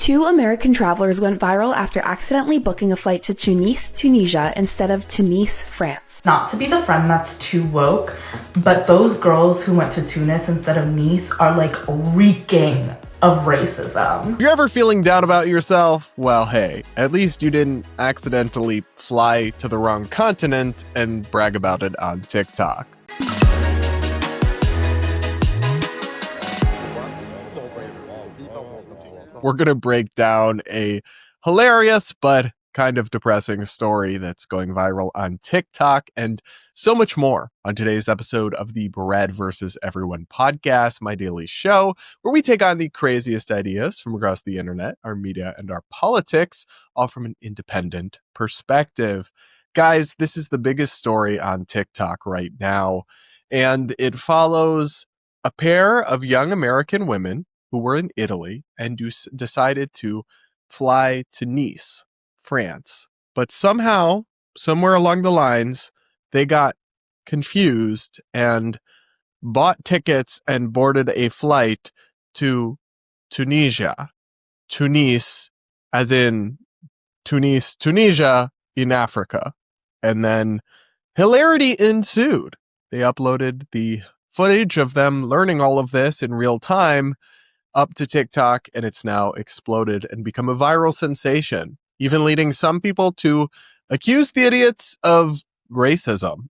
Two American travelers went viral after accidentally booking a flight to Tunis, Tunisia, instead of Tunis, France. Not to be the friend that's too woke, but those girls who went to Tunis instead of Nice are like reeking of racism. If you're ever feeling down about yourself, well, hey, at least you didn't accidentally fly to the wrong continent and brag about it on TikTok. We're going to break down a hilarious but kind of depressing story that's going viral on TikTok and so much more on today's episode of the Bread vs. Everyone podcast, my daily show, where we take on the craziest ideas from across the internet, our media, and our politics, all from an independent perspective. Guys, this is the biggest story on TikTok right now, and it follows a pair of young American women who were in Italy and decided to fly to Nice, France. But somehow, somewhere along the lines, they got confused and bought tickets and boarded a flight to Tunisia. Tunis, as in Tunis, Tunisia in Africa. And then hilarity ensued. They uploaded the footage of them learning all of this in real time up to TikTok, and it's now exploded and become a viral sensation, even leading some people to accuse the idiots of racism.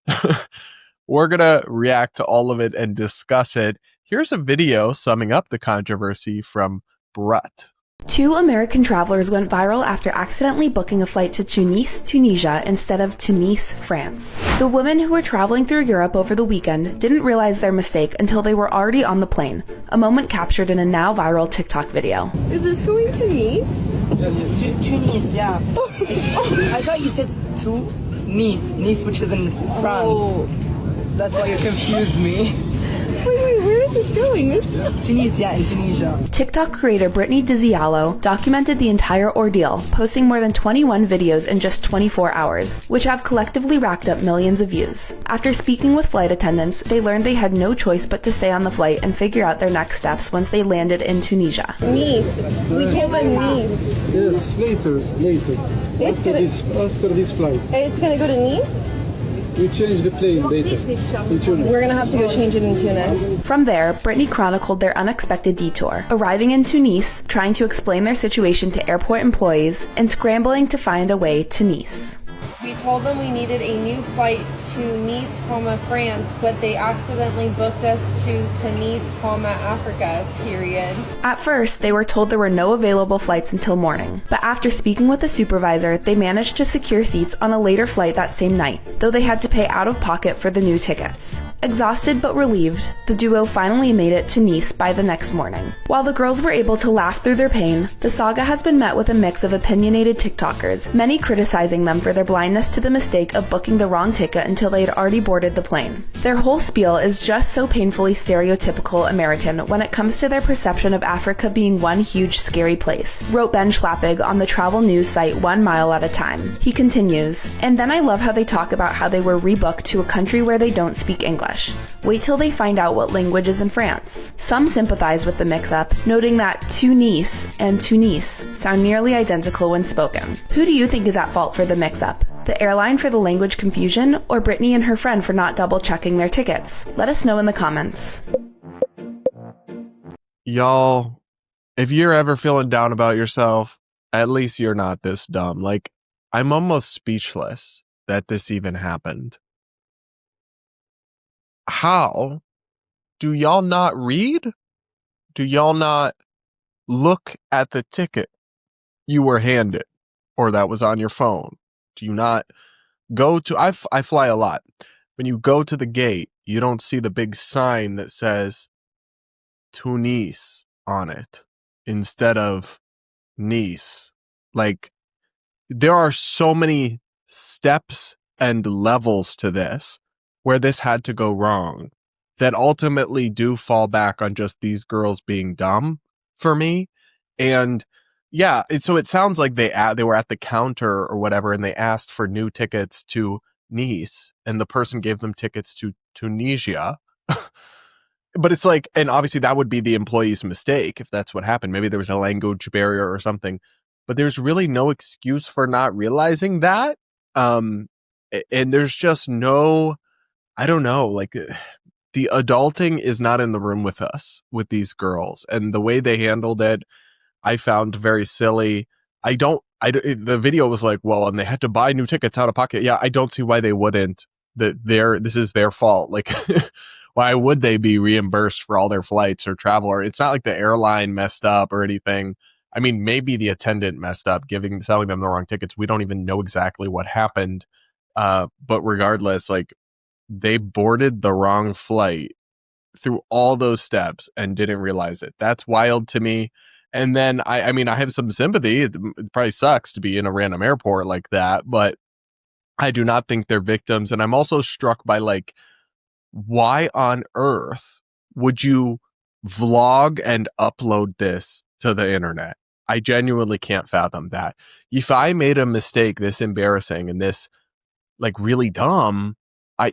We're going to react to all of it and discuss it. Here's a video summing up the controversy from Brut. Two American travelers went viral after accidentally booking a flight to Tunis, Tunisia, instead of Tunis, France. The women who were traveling through Europe over the weekend didn't realize their mistake until they were already on the plane, a moment captured in a now viral TikTok video. Is this going to Nice? Tunis, yeah. I thought you said to Nice, which is in France. Oh. That's why you confused me. Wait, where is this going? Tunis, yeah, in Tunisia. TikTok creator Brittany Dizialo documented the entire ordeal, posting more than 21 videos in just 24 hours, which have collectively racked up millions of views. After speaking with flight attendants, they learned they had no choice but to stay on the flight and figure out their next steps once they landed in Tunisia. Nice. We told them Nice. Yes, later. After this flight. It's gonna go to Nice? We change the plane later in Tunis. We're gonna have to go change it in Tunis. From there, Brittany chronicled their unexpected detour, arriving in Tunis, trying to explain their situation to airport employees, and scrambling to find a way to Nice. We told them we needed a new flight to Nice, France, but they accidentally booked us to Nice, Africa, period. At first, they were told there were no available flights until morning, but after speaking with a supervisor, they managed to secure seats on a later flight that same night, though they had to pay out of pocket for the new tickets. Exhausted but relieved, the duo finally made it to Nice by the next morning. While the girls were able to laugh through their pain, the saga has been met with a mix of opinionated TikTokers, many criticizing them for their blindness to the mistake of booking the wrong ticket until they had already boarded the plane. Their whole spiel is just so painfully stereotypical American when it comes to their perception of Africa being one huge scary place, wrote Ben Schlappig on the travel news site 1 Mile at a Time. He continues, and then I love how they talk about how they were rebooked to a country where they don't speak English. Wait till they find out what language is in France. Some sympathize with the mix-up, noting that Tunis and Tunis sound nearly identical when spoken. Who do you think is at fault for the mix-up? The airline for the language confusion, or Brittany and her friend for not double-checking their tickets? Let us know in the comments. Y'all, if you're ever feeling down about yourself, at least you're not this dumb. Like, I'm almost speechless that this even happened. How do y'all not read? Do y'all not look at the ticket you were handed or that was on your phone? Do you not go to, I fly a lot. When you go to the gate, you don't see the big sign that says Tunis on it instead of Nice. Like, there are so many steps and levels to this where this had to go wrong that ultimately do fall back on just these girls being dumb for me. And yeah, so it sounds like they were at the counter or whatever, and they asked for new tickets to Nice, and the person gave them tickets to Tunisia. but it's like, and obviously that would be the employee's mistake if that's what happened. Maybe there was a language barrier or something, but there's really no excuse for not realizing that. And there's just no, I don't know, like the adulting is not in the room with us, with these girls, and the way they handled it, I found very silly. The video was like, well, and they had to buy new tickets out of pocket. Yeah, I don't see why they wouldn't. This is their fault. Like, why would they be reimbursed for all their flights or travel? Or it's not like the airline messed up or anything. I mean, maybe the attendant messed up, selling them the wrong tickets. We don't even know exactly what happened. But regardless, like, they boarded the wrong flight through all those steps and didn't realize it. That's wild to me. And then, I mean, I have some sympathy. It probably sucks to be in a random airport like that, but I do not think they're victims. And I'm also struck by, like, why on earth would you vlog and upload this to the internet? I genuinely can't fathom that. If I made a mistake this embarrassing and this, like, really dumb,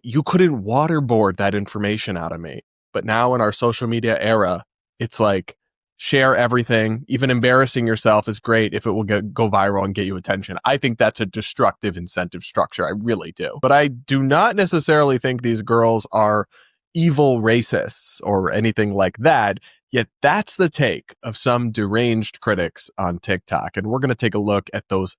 you couldn't waterboard that information out of me. But now in our social media era, it's like, share everything. Even embarrassing yourself is great if it will go viral and get you attention. I think that's a destructive incentive structure. I really do. But I do not necessarily think these girls are evil racists or anything like that. Yet that's the take of some deranged critics on TikTok. And we're going to take a look at those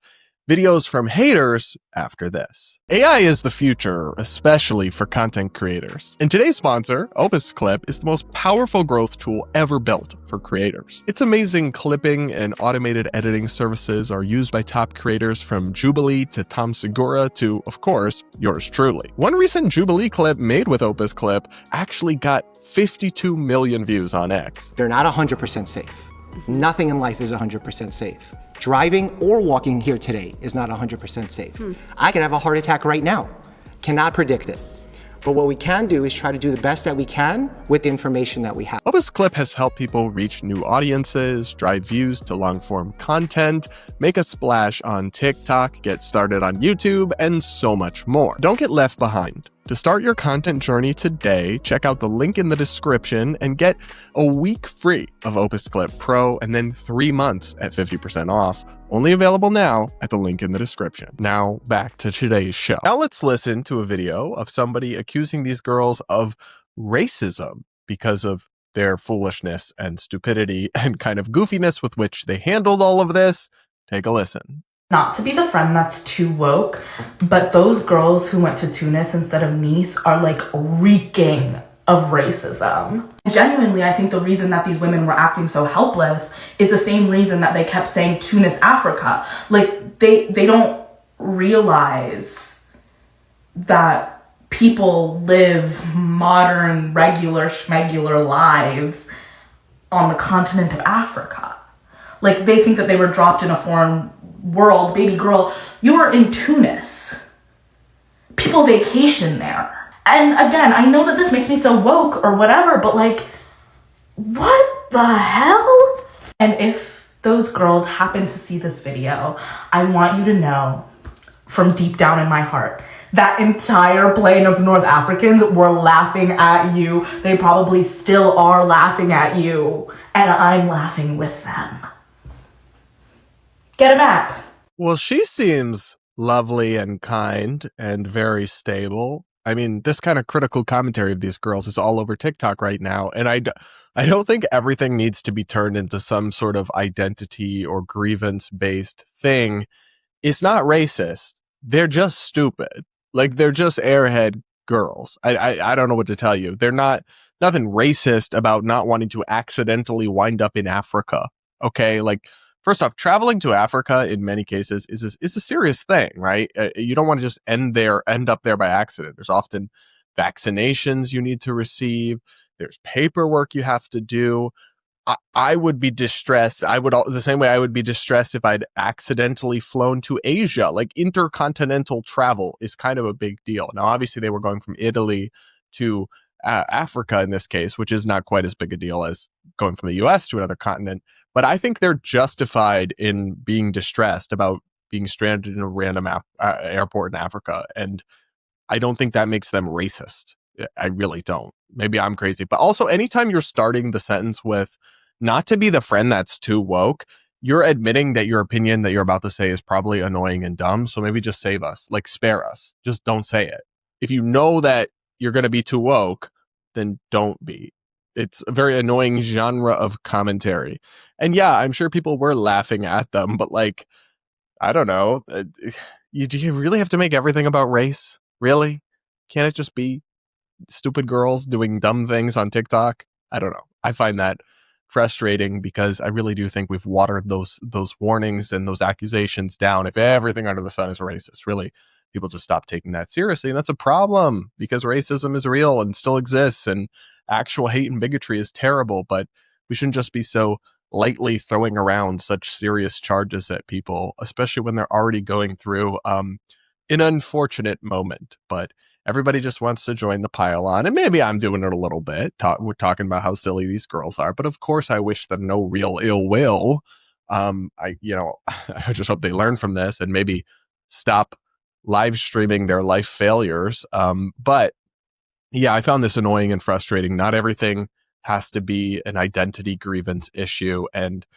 videos from haters after this. AI is the future, especially for content creators. And today's sponsor, Opus Clip, is the most powerful growth tool ever built for creators. Its amazing clipping and automated editing services are used by top creators from Jubilee to Tom Segura to, of course, yours truly. One recent Jubilee clip made with Opus Clip actually got 52 million views on X. They're not 100% safe. Nothing in life is 100% safe. Driving or walking here today is not 100% safe. I could have a heart attack right now. Cannot predict it. But what we can do is try to do the best that we can with the information that we have. Opus Clip has helped people reach new audiences, drive views to long-form content, make a splash on TikTok, get started on YouTube, and so much more. Don't get left behind. To start your content journey today, check out the link in the description and get a week free of Opus Clip Pro and then 3 months at 50% off. Only available now at the link in the description. Now back to today's show. Now let's listen to a video of somebody accusing these girls of racism because of their foolishness and stupidity and kind of goofiness with which they handled all of this. Take a listen. Not to be the friend that's too woke, but those girls who went to Tunis instead of Nice are like reeking of racism. Genuinely, I think the reason that these women were acting so helpless is the same reason that they kept saying Tunis, Africa. Like, they don't realize that people live modern, regular, schmegular lives on the continent of Africa. Like, they think that they were dropped in a foreign world. Baby girl, you are in Tunis. People vacation there. And again, I know that this makes me so woke or whatever, but like, what the hell? And if those girls happen to see this video, I want you to know from deep down in my heart, that entire plane of North Africans were laughing at you. They probably still are laughing at you. And I'm laughing with them. Get a map. Well, she seems lovely and kind and very stable. I mean, this kind of critical commentary of these girls is all over TikTok right now. And I don't think everything needs to be turned into some sort of identity or grievance-based thing. It's not racist. They're just stupid. Like, they're just airhead girls. I don't know what to tell you. They're nothing racist about not wanting to accidentally wind up in Africa. Okay? Like, first off, traveling to Africa in many cases is a serious thing, right? You don't want to just end up there by accident. There's often vaccinations you need to receive. There's paperwork you have to do. I would be distressed. The same way I would be distressed if I'd accidentally flown to Asia. Like, intercontinental travel is kind of a big deal. Now, obviously, they were going from Italy to Africa in this case, which is not quite as big a deal as going from the US to another continent. But I think they're justified in being distressed about being stranded in a random airport in Africa. And I don't think that makes them racist. I really don't. Maybe I'm crazy. But also, anytime you're starting the sentence with not to be the friend that's too woke, you're admitting that your opinion that you're about to say is probably annoying and dumb. So maybe just save us, like spare us. Just don't say it. If you know that you're going to be too woke, then don't be. It's a very annoying genre of commentary. And yeah, I'm sure people were laughing at them, but like, I don't know. Do you really have to make everything about race? Really? Can't it just be stupid girls doing dumb things on TikTok? I don't know. I find that frustrating because I really do think we've watered those warnings and those accusations down. If everything under the sun is racist, really, people just stop taking that seriously. And that's a problem because racism is real and still exists, and actual hate and bigotry is terrible. But we shouldn't just be so lightly throwing around such serious charges at people, especially when they're already going through an unfortunate moment. But everybody just wants to join the pile on, and maybe I'm doing it a little bit. We're talking about how silly these girls are, but of course I wish them no real ill will. I just hope they learn from this and maybe stop live streaming their life failures. But yeah, I found this annoying and frustrating. Not everything has to be an identity grievance issue, and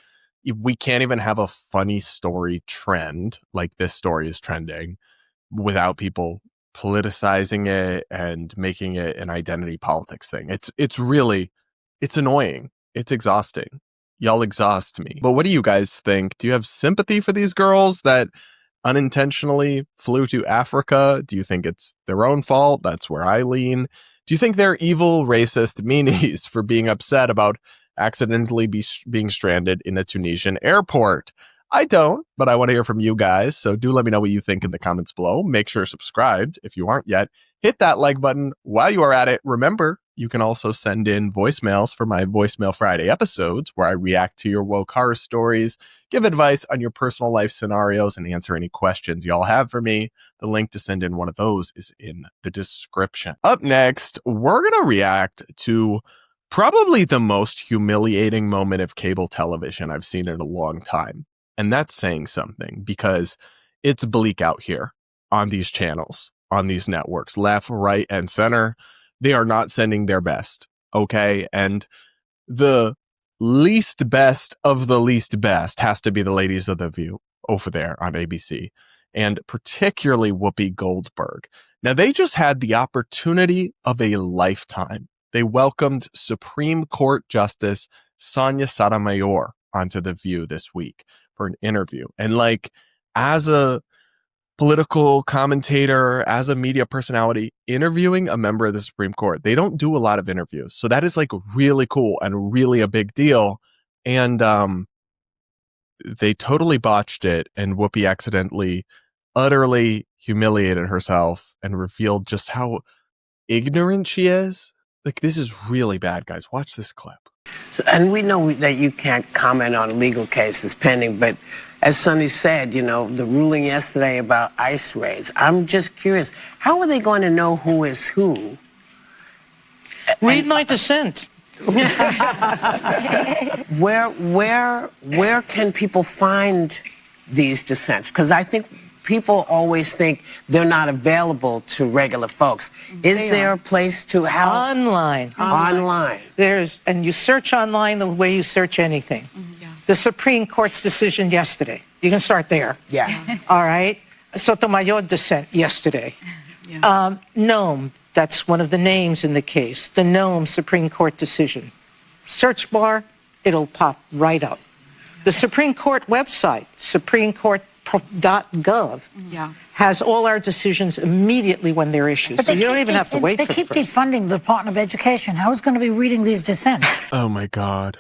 we can't even have a funny story trend like this story is trending without people politicizing it and making it an identity politics thing. It's annoying. It's exhausting. Y'all exhaust me. But what do you guys think? Do you have sympathy for these girls that unintentionally flew to Africa? Do you think it's their own fault? That's where I lean. Do you think they're evil, racist meanies for being upset about accidentally being stranded in a Tunisian airport? I don't, but I want to hear from you guys. So do let me know what you think in the comments below. Make sure you're subscribed if you aren't yet. Hit that like button while you are at it. Remember, you can also send in voicemails for my Voicemail Friday episodes where I react to your woke horror stories, give advice on your personal life scenarios, and answer any questions y'all have for me. The link to send in one of those is in the description. Up next, we're going to react to probably the most humiliating moment of cable television I've seen in a long time. And that's saying something because it's bleak out here on these channels, on these networks, left, right, and center. They are not sending their best, okay? And the least best of the least best has to be the ladies of The View over there on ABC, and particularly Whoopi Goldberg. Now, they just had the opportunity of a lifetime. They welcomed Supreme Court Justice Sonia Sotomayor onto The View this week for an interview. And like, as a political commentator, as a media personality, interviewing a member of the Supreme Court, they don't do a lot of interviews. So that is like really cool and really a big deal. And they totally botched it. And Whoopi accidentally, utterly humiliated herself and revealed just how ignorant she is. Like, this is really bad, guys. Watch this clip. So, and we know that you can't comment on legal cases pending, but as Sonny said, you know, the ruling yesterday about ICE raids, I'm just curious, how are they going to know who is who? Read my dissent. Where can people find these dissents? Because I think people always think they're not available to regular folks. Is there a place to how? Online. And you search online the way you search anything. Yeah. The Supreme Court's decision yesterday. You can start there. Yeah. All right. Sotomayor dissent yesterday. Yeah. Nome, that's one of the names in the case. The Nome Supreme Court decision. Search bar, it'll pop right up. The Supreme Court website, SupremeCourt.gov, has all our decisions immediately when they're issued. But so you don't even have to wait for They keep defunding the Department of Education. How is going to be reading these dissents? Oh my God.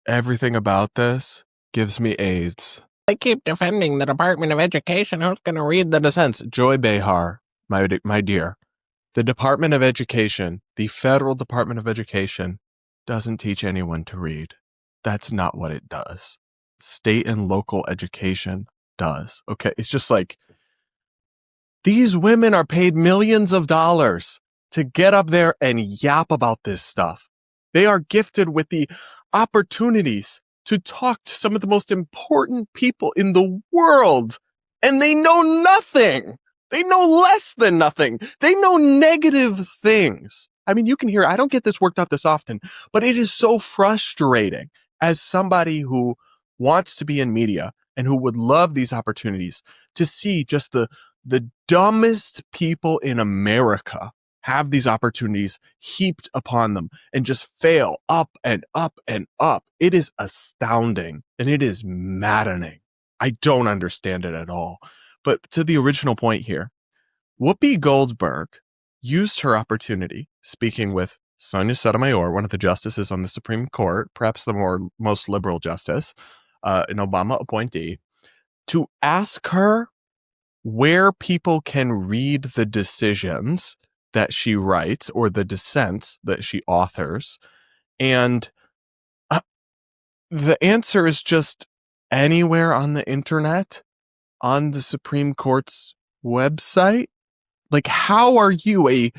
Everything about this gives me AIDS. They keep defending the Department of Education. Who's going to read the dissents? Joy Behar, my dear. The Department of Education, the federal Department of Education, doesn't teach anyone to read. That's not what it does. State and local education does. Okay, it's just like, these women are paid millions of dollars to get up there and yap about this stuff. They are gifted with the opportunities to talk to some of the most important people in the world, and they know nothing. They know less than nothing. They know negative things I mean, you can hear, I don't get this worked up this often, but it is so frustrating as somebody who wants to be in media and who would love these opportunities to see just the dumbest people in America have these opportunities heaped upon them and just fail up and up and up. It is astounding and it is maddening. I don't understand it at all. But to the original point here, Whoopi Goldberg used her opportunity, speaking with Sonia Sotomayor, one of the justices on the Supreme Court, perhaps the most liberal justice, an Obama appointee, to ask her where people can read the decisions that she writes or the dissents that she authors. And the answer is just anywhere on the internet, on the Supreme Court's website. Like, how are you, a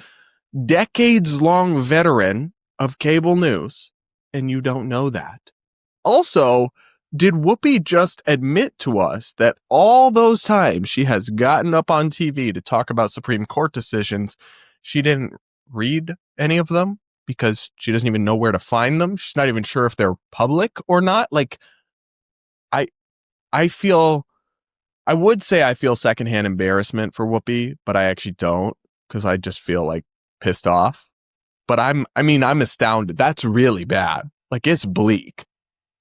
decades-long veteran of cable news, and you don't know that? Also, did Whoopi just admit to us that all those times she has gotten up on TV to talk about Supreme Court decisions, she didn't read any of them because she doesn't even know where to find them? She's not even sure if they're public or not. Like, I would say I feel secondhand embarrassment for Whoopi, but I actually don't, because I just feel like pissed off. But I'm astounded. That's really bad. Like, it's bleak.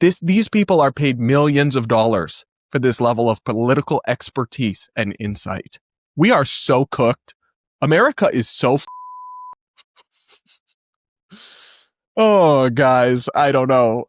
These people are paid millions of dollars for this level of political expertise and insight. We are so cooked. America is so Oh, guys, I don't know.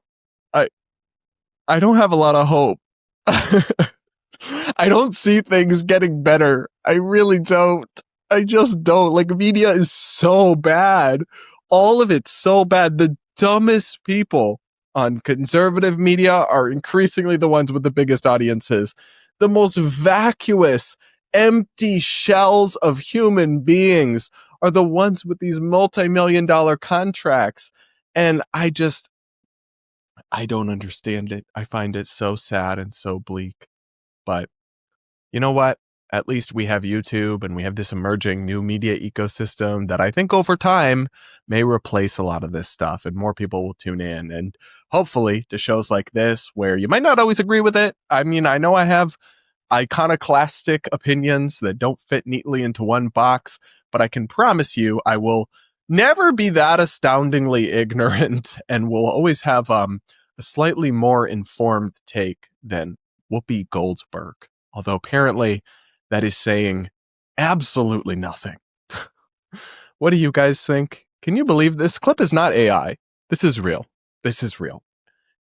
I don't have a lot of hope. I don't see things getting better. I really don't. I just don't. Like, media is so bad. All of it's so bad. The dumbest people on conservative media are increasingly the ones with the biggest audiences. The most vacuous, empty shells of human beings are the ones with these multi-million-dollar contracts. And I don't understand it. I find it so sad and so bleak. But you know what? At least we have YouTube and we have this emerging new media ecosystem that I think over time may replace a lot of this stuff, and more people will tune in. And hopefully to shows like this, where you might not always agree with it. I mean, I know I have iconoclastic opinions that don't fit neatly into one box, but I can promise you I will never be that astoundingly ignorant and will always have a slightly more informed take than Whoopi Goldberg. Although apparently that is saying absolutely nothing. What do you guys think? Can you believe this clip is not AI? This is real. This is real.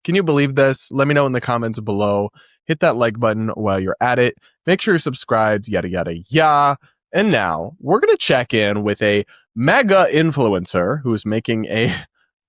Can you believe this? Let me know in the comments below. Hit that like button while you're at it. Make sure you're subscribed, yada, yada, yada. And now we're going to check in with a MAGA influencer who is making a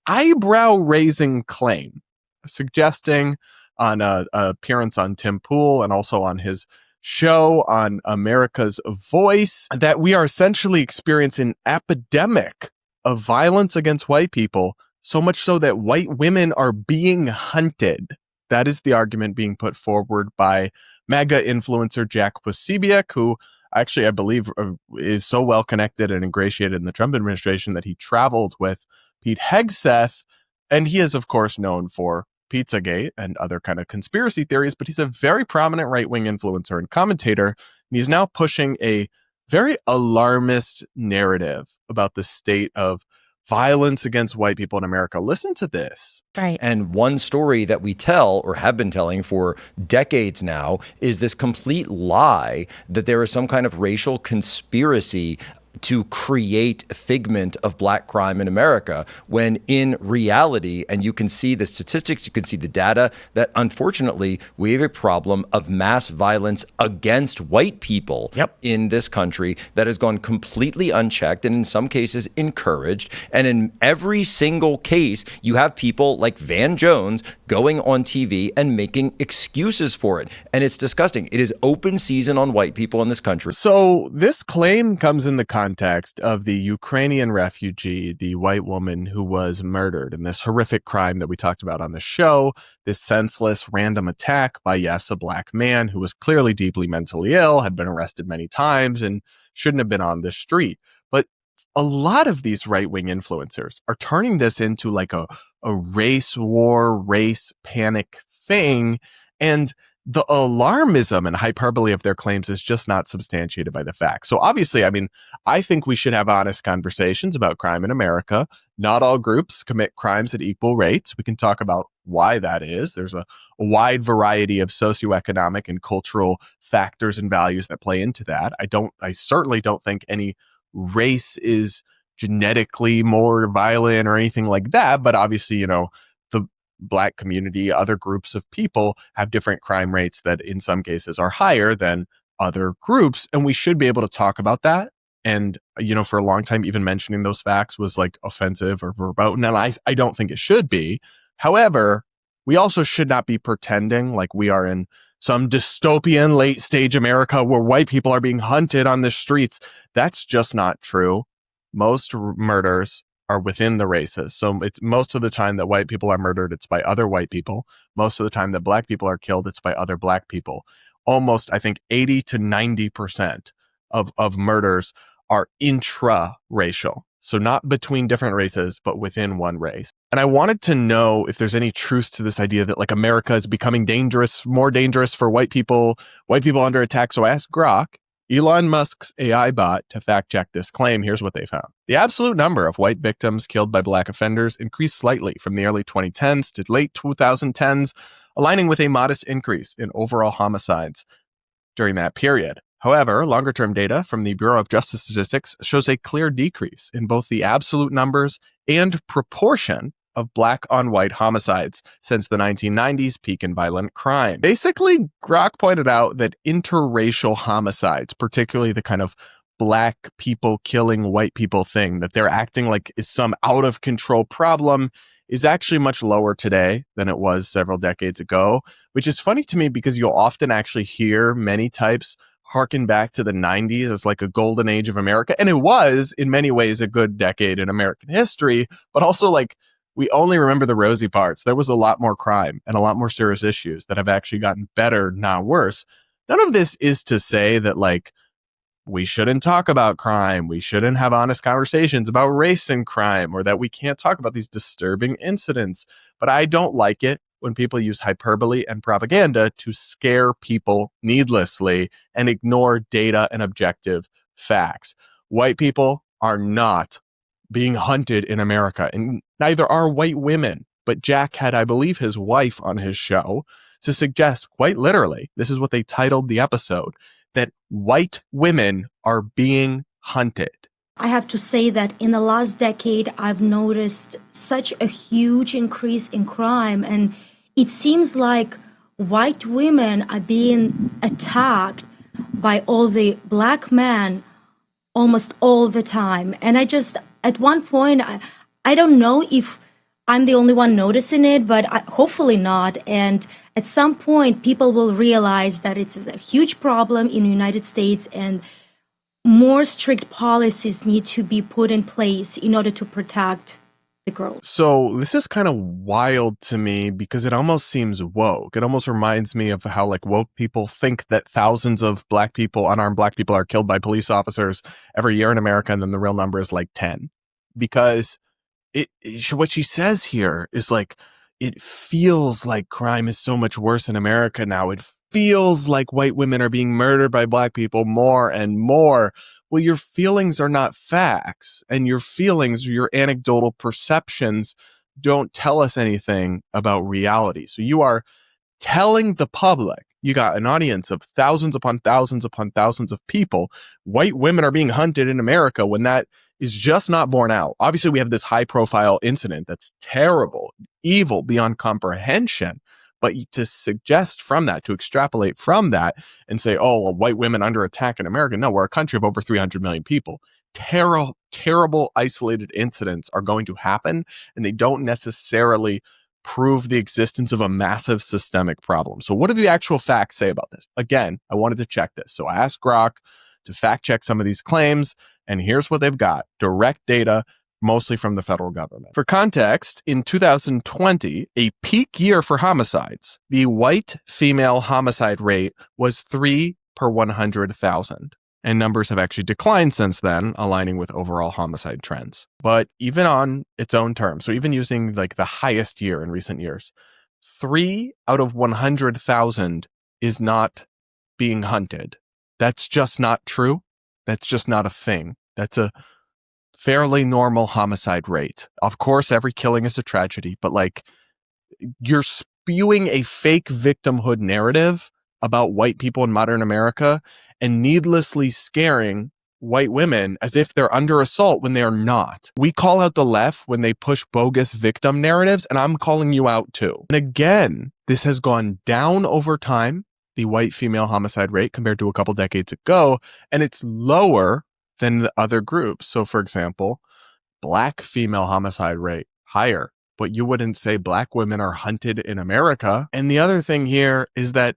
eyebrow-raising claim, suggesting on an appearance on Tim Pool and also on his show on America's Voice that we are essentially experiencing an epidemic of violence against white people, so much so that white women are being hunted. That is the argument being put forward by MAGA influencer Jack Posobiec, who actually I believe is so well connected and ingratiated in the Trump administration that he traveled with Pete Hegseth, and he is of course known for Pizzagate and other kind of conspiracy theories, but he's a very prominent right-wing influencer and commentator, and he's now pushing a very alarmist narrative about the state of violence against white people in America. Listen to this. Right. And one story that we tell or have been telling for decades now is this complete lie that there is some kind of racial conspiracy to create a figment of black crime in America, when in reality, and you can see the statistics, you can see the data, that unfortunately we have a problem of mass violence against white people in this country that has gone completely unchecked and in some cases encouraged. And in every single case, you have people like Van Jones going on TV and making excuses for it. And it's disgusting. It is open season on white people in this country. So this claim comes in the context of the Ukrainian refugee, the white woman who was murdered in this horrific crime that we talked about on the show, this senseless random attack by, yes, a black man who was clearly deeply mentally ill, had been arrested many times, and shouldn't have been on the street. But a lot of these right-wing influencers are turning this into like a race war, race panic thing. And the alarmism and hyperbole of their claims is just not substantiated by the facts. So obviously, I mean, I think we should have honest conversations about crime in America. Not all groups commit crimes at equal rates. We can talk about why that is. There's a wide variety of socioeconomic and cultural factors and values that play into that. I certainly don't think any race is genetically more violent or anything like that. But obviously, you know, the Black community, other groups of people have different crime rates that in some cases are higher than other groups. And we should be able to talk about that. And, you know, for a long time, even mentioning those facts was like offensive or verboten. And I don't think it should be. However, we also should not be pretending like we are in some dystopian late stage America where white people are being hunted on the streets. That's just not true. Most murders are within the races. So it's most of the time that white people are murdered, it's by other white people. Most of the time that Black people are killed, it's by other Black people. Almost, I think, 80 to 90% of murders are intra-racial. So not between different races, but within one race. And I wanted to know if there's any truth to this idea that like America is becoming dangerous, more dangerous for white people under attack. So I asked Grok, Elon Musk's AI bot, to fact check this claim. Here's what they found. The absolute number of white victims killed by Black offenders increased slightly from the early 2010s to late 2010s, aligning with a modest increase in overall homicides during that period. However, longer-term data from the Bureau of Justice Statistics shows a clear decrease in both the absolute numbers and proportion of Black on white homicides since the 1990s peak in violent crime. Basically, Grok pointed out that interracial homicides, particularly the kind of Black people killing white people thing that they're acting like is some out of control problem, is actually much lower today than it was several decades ago, which is funny to me because you'll often actually hear many types harken back to the 90s as like a golden age of America. And it was in many ways a good decade in American history, but also like we only remember the rosy parts. There was a lot more crime and a lot more serious issues that have actually gotten better, not worse. None of this is to say that like we shouldn't talk about crime, we shouldn't have honest conversations about race and crime, or that we can't talk about these disturbing incidents. But I don't like it when people use hyperbole and propaganda to scare people needlessly and ignore data and objective facts. White people are not being hunted in America, and neither are white women. But Jack had, I believe, his wife on his show to suggest, quite literally, this is what they titled the episode, that white women are being hunted. I have to say that in the last decade, I've noticed such a huge increase in crime, and it seems like white women are being attacked by all the Black men almost all the time. And at one point, I don't know if I'm the only one noticing it, but hopefully not. And at some point, people will realize that it's a huge problem in the United States, and more strict policies need to be put in place in order to protect the girls. So this is kind of wild to me because it almost seems woke. It almost reminds me of how like woke people think that thousands of Black people, unarmed Black people, are killed by police officers every year in America, and then the real number is like 10. Because what she says here is like, it feels like crime is so much worse in America now. It feels like white women are being murdered by Black people more and more. Well, your feelings are not facts, and your feelings, your anecdotal perceptions don't tell us anything about reality. So you are telling the public, you got an audience of thousands upon thousands upon thousands of people, white women are being hunted in America, when that is just not borne out. Obviously, we have this high profile incident that's terrible, evil beyond comprehension. But to suggest from that, to extrapolate from that and say, oh, well, white women under attack in America. No, we're a country of over 300 million people. Terrible, isolated incidents are going to happen, and they don't necessarily prove the existence of a massive systemic problem. So what do the actual facts say about this? Again, I wanted to check this. So I asked Grok to fact check some of these claims, and here's what they've got. Direct data, mostly from the federal government. For context, in 2020, a peak year for homicides, the white female homicide rate was 3 per 100,000. And numbers have actually declined since then, aligning with overall homicide trends. But even on its own terms, so even using like the highest year in recent years, 3 out of 100,000 is not being hunted. That's just not true. That's just not a thing. That's a fairly normal homicide rate. Of course, every killing is a tragedy, but like you're spewing a fake victimhood narrative about white people in modern America and needlessly scaring white women as if they're under assault when they are not. We call out the left when they push bogus victim narratives, and I'm calling you out too. And again, this has gone down over time, the white female homicide rate compared to a couple decades ago, and it's lower than the other groups. So for example, black female homicide rate, higher, but you wouldn't say black women are hunted in America. And the other thing here is that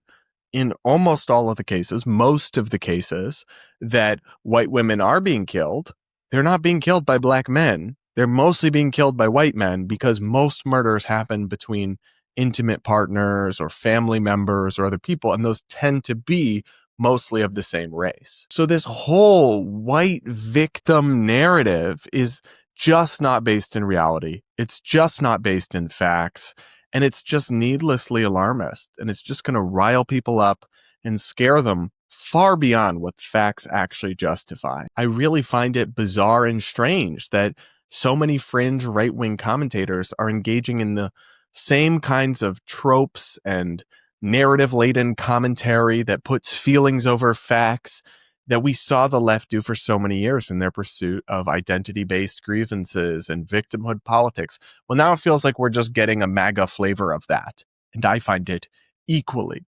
in almost all of the cases, most of the cases that white women are being killed, they're not being killed by black men. They're mostly being killed by white men because most murders happen between intimate partners or family members or other people, and those tend to be mostly of the same race. So this whole white victim narrative is just not based in reality. It's just not based in facts. And it's just needlessly alarmist. And it's just going to rile people up and scare them far beyond what facts actually justify. I really find it bizarre and strange that so many fringe right-wing commentators are engaging in the same kinds of tropes and narrative-laden commentary that puts feelings over facts that we saw the left do for so many years in their pursuit of identity-based grievances and victimhood politics. Well, now it feels like we're just getting a MAGA flavor of that. And I find it equally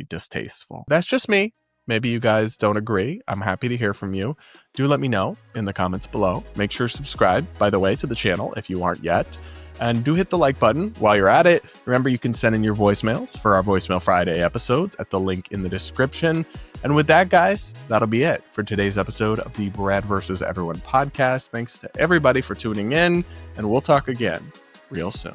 distasteful. That's just me. Maybe you guys don't agree. I'm happy to hear from you. Do let me know in the comments below. Make sure to subscribe, by the way, to the channel if you aren't yet. And do hit the like button while you're at it. Remember, you can send in your voicemails for our Voicemail Friday episodes at the link in the description. And with that, guys, that'll be it for today's episode of the Brad vs. Everyone podcast. Thanks to everybody for tuning in, and we'll talk again real soon.